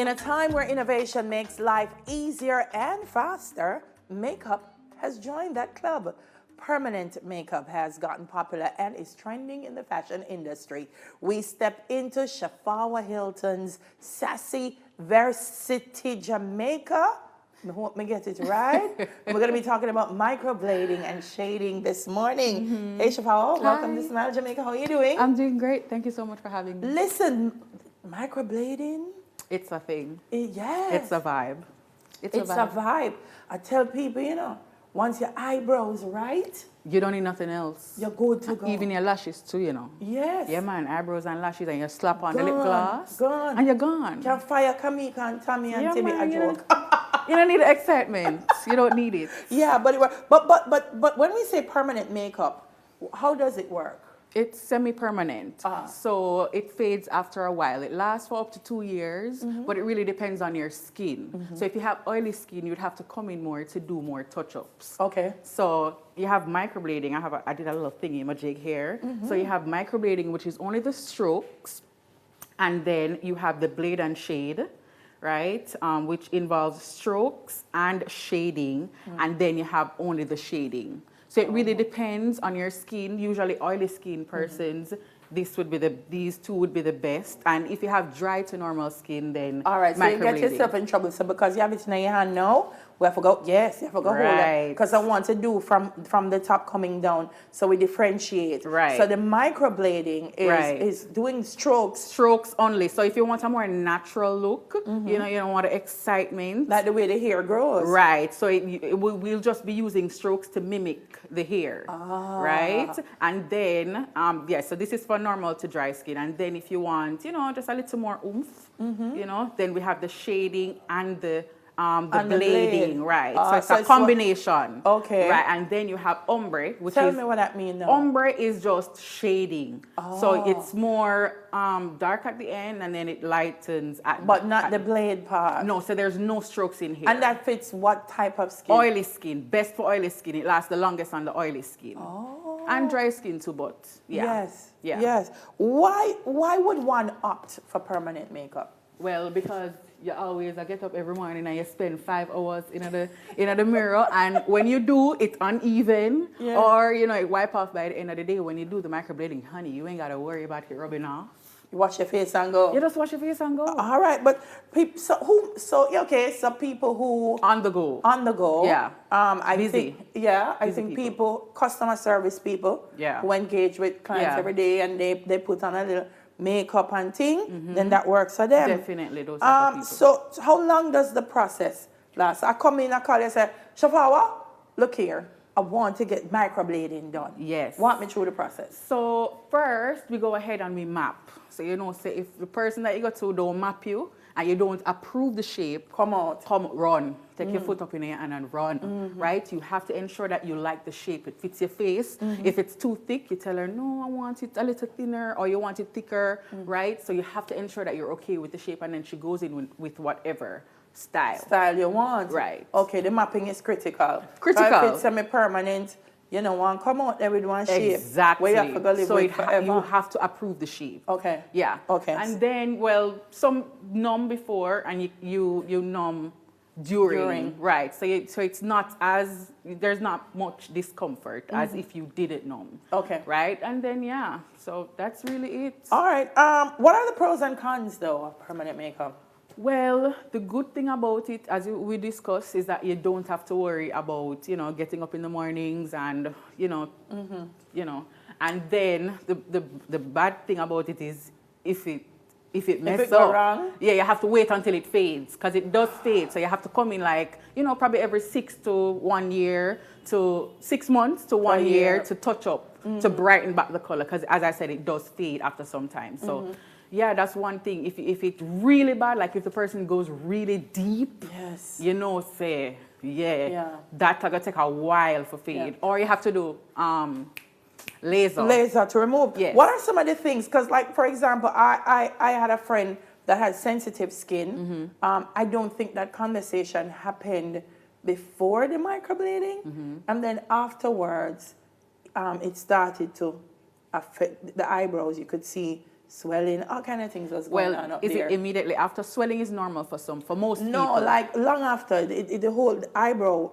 In a time where innovation makes life easier and faster, makeup has joined that club. Permanent makeup has gotten popular and is trending in the fashion industry. We step into Shaphawa Hylton's sassy Varsity Jamaica. I hope me get it right. We're going to be talking about microblading and shading this morning. Hey Shaphawa, welcome to Smile Jamaica. How are you doing? I'm doing great. Thank you so much for having me. Listen, microblading. It's a thing. Yes. It's a vibe. It's a vibe. I tell people, you know, once your eyebrows right, you don't need nothing else. you're good to go. Even your lashes too, you know. Yes. Yeah, man, eyebrows and lashes, and you slap on the lip gloss. Gone. And you're gone. Can fire Kamika and Tammy and Timmy a joke. You don't need the excitement. You don't need it. Yeah, but when we say permanent makeup, how does it work? It's semi-permanent, so it fades after a while. It lasts for up to 2 years, but it really depends on your skin. So if you have oily skin, you'd have to come in more to do more touch-ups. Okay. So you have microblading. I did a little thingy in my jig here. So you have microblading, which is only the strokes, and then you have the blade and shade, right? Which involves strokes and shading, and then you have only the shading. So it really depends on your skin. Usually oily skin persons, these two would be the best. And if you have dry to normal skin, then all right, so you get yourself in trouble. So because you have it in your hand now, we have to go, yes, you have to go hold it. Because I want to do from the top coming down, so we differentiate. Right. So the microblading is doing strokes. Strokes only. So if you want a more natural look, you know, you don't want the excitement. Like the way the hair grows. Right. So we'll just be using strokes to mimic the hair. Right. And then, so this is for normal to dry skin. And then if you want, you know, just a little more oomph, you know, then we have the shading and the blading, right? So it's a combination. Okay. Right, and then you have ombre, which Tell me what that means now. Ombre is just shading. So it's more dark at the end and then it lightens at but not the blade part. No, so there's no strokes in here. And that fits what type of skin? Oily skin. Best for oily skin. It lasts the longest on the oily skin. And dry skin too, but yeah. Yes. Why would one opt for permanent makeup? Well, because you always get up every morning and you spend 5 hours in the mirror, and when you do, it's uneven, or you know it wipe off by the end of the day. When you do the microblading, honey, you ain't gotta worry about it rubbing off. You wash your face and go. You just wash your face and go. All right, but people, so people who on the go. Yeah. I busy. think people, customer service people, who engage with clients every day, and they put on a little makeup and thing, then that works for them. Definitely, those type of people. So how long does the process last? I come in, I call you and say, Shaphawa, look here, I want to get microblading done. Yes. Walk me through the process. So first, we go ahead and we map. So you know, say if the person that you go to don't map you and you don't approve the shape, come run. Take your foot up in your hand and run, right? You have to ensure that you like the shape. It fits your face. If it's too thick, you tell her, no, I want it a little thinner, or you want it thicker, right? So you have to ensure that you're okay with the shape, and then she goes in with whatever style you want. Right. Okay, the mapping is critical. Critical. So if it's semi-permanent, you know, one come out there with one shape. Exactly. Where you have to go live with forever. You have to approve the shape. Okay. Yeah. Okay. And then, well, some numb before and you numb during. Right. So it's not as, there's not much discomfort as if you didn't numb. Okay. Right. And then, so that's really it. All right. What are the pros and cons, though, of permanent makeup? Well, the good thing about it, as we discussed, is that you don't have to worry about, you know, getting up in the mornings and, you know, and then the bad thing about it is if it messes up, wrong? you have to wait until it fades, because it does fade. So you have to come in like, you know, probably every 6 to 1 year to 6 months to 1 year to touch up, to brighten back the color, because as I said, it does fade after some time. So. Yeah, that's one thing. If it's really bad, like if the person goes really deep, you know, say, that's going to take a while for fade. Or you have to do laser. Laser to remove. Yes. What are some of the things? Because, like, for example, I had a friend that had sensitive skin. I don't think that conversation happened before the microblading. And then afterwards, it started to affect the eyebrows. You could see swelling, all kind of things was going on up is there. it immediately after? Swelling is normal for most No, people. like long after, the whole eyebrow.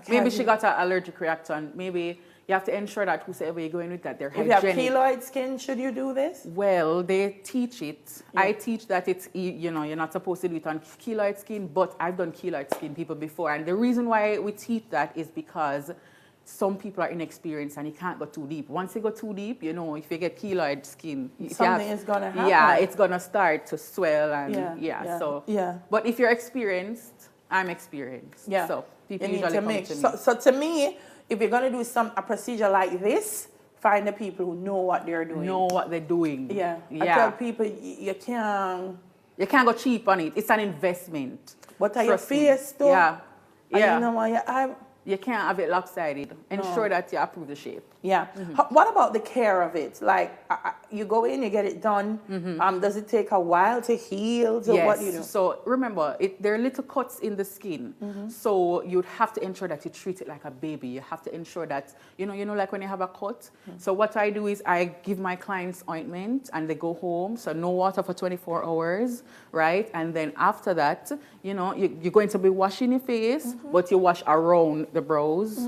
Maybe she got an allergic reaction. Maybe you have to ensure that whosoever you're going with that they're If you hygienic. have keloid skin, should you do this? Well, they teach it. Yeah. I teach that it's, you know, you're not supposed to do it on keloid skin, but I've done keloid skin people before. And the reason why we teach that is because some people are inexperienced and you can't go too deep. Once you go too deep, you know, if you get keloid skin, something is going to happen. Yeah, it's going to start to swell and yeah. But if you're experienced, I'm experienced. Yeah. So people you usually need to come make, to me. So to me, if you're going to do a procedure like this, find the people who know what they're doing. Know what they're doing. Yeah. I tell people you can't go cheap on it. It's an investment. But your face too. Yeah. Yeah. You know what? You can't have it lopsided. Ensure that you approve the shape. Yeah. What about the care of it? Like, you go in, you get it done. Does it take a while to heal? So yes. What do you do? So remember, there are little cuts in the skin. So you'd have to ensure that you treat it like a baby. You have to ensure that, you know, like when you have a cut. So what I do is I give my clients ointment and they go home. So no water for 24 hours, right? And then after that, you know, you're going to be washing your face, but you wash around the brows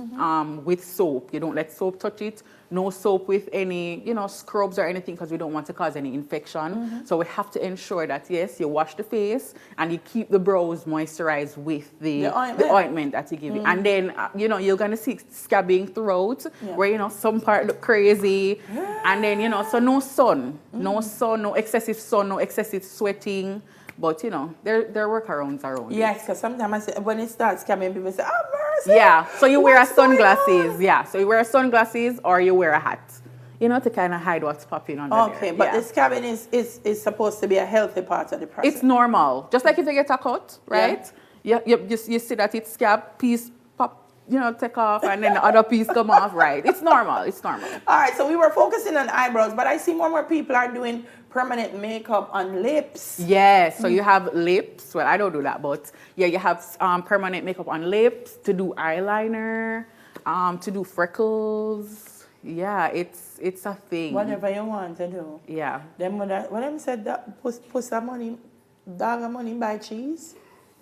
with soap. You don't let soap touch it. No soap with any, you know, scrubs or anything because we don't want to cause any infection. So we have to ensure that, yes, you wash the face and you keep the brows moisturized with the ointment that you give it. And then, you know, you're going to see scabbing throughout where, you know, some part look crazy. And then, you know, so no sun, no excessive sun, no excessive sweating. But, you know, there are workarounds around. Yes, because sometimes I say, when it starts coming, people say, oh, mercy. Yeah, so you wear sunglasses. Yeah, so you wear sunglasses or you wear a hat, you know, to kind of hide what's popping under there. Okay, but the scabbing is supposed to be a healthy part of the process. It's normal. Just like if you get a cut, right? Yeah. You see that it's scab, piece pop, you know, take off, and then the other piece come off, right? It's normal. It's normal. All right, so we were focusing on eyebrows, but I see more people are doing permanent makeup on lips. Yes, so you have lips. Well, I don't do that, but yeah, you have permanent makeup on lips, to do eyeliner, to do freckles. Yeah, it's a thing. Whatever you want to do. Yeah. Then when them said that, put some money, dog of money buy cheese.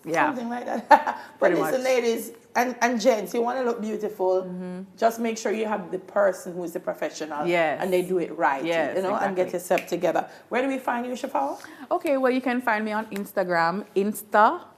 Yeah. Something like that. But listen, ladies and gents, you want to look beautiful, just make sure you have the person who's the professional. Yes. And they do it right. Yes, you know, exactly. and get yourself together. Where do we find you, Shaphawa? Okay, well, you can find me on Instagram, Insta_Shafs,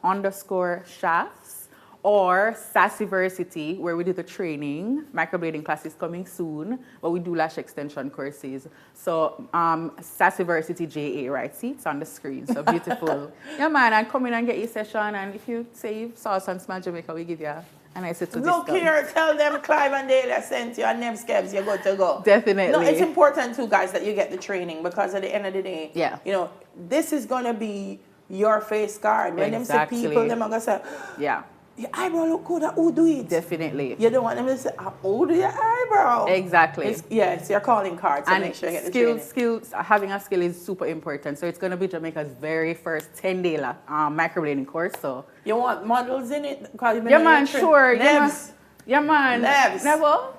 or Sassiversity, where we do the training. Microblading class is coming soon, but we do lash extension courses. So Sassiversity JA, right? See, it's on the screen, so beautiful. Yeah, man, and come in and get your session, and if you save Sauce and Smile Jamaica, we give you a nice little discount. Look here, tell them Clive and Dale sent you and them scabs, you're good to go. Definitely. No, it's important too, guys, that you get the training, because at the end of the day, you know, this is going to be your face card. When them say people, them are going to say, yeah. Your eyebrow look good, who do it? Definitely. You don't want them to say, who do your eyebrow? Exactly. It's your calling card, so make sure you get the training. Skills, having a skill is super important. So it's going to be Jamaica's very first 10-day microblading course. So you want models in it? Yeah, man, sure. Nebs. Yeah, man. Nebs. Never?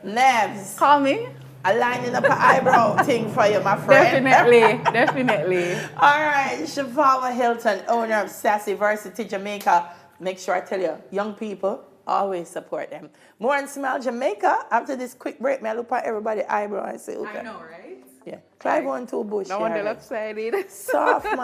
Nebs. Call me. Aligning up an eyebrow thing for you, my friend. Definitely. All right, Shaphawa Hylton, owner of Sassiversity Jamaica. Make sure I tell you, young people, always support them. More on Smile Jamaica. After this quick break, I look at everybody's eyebrow and say, okay. I know, right? Yeah. Clive on two bush. No wonder lopsided. Soft, man.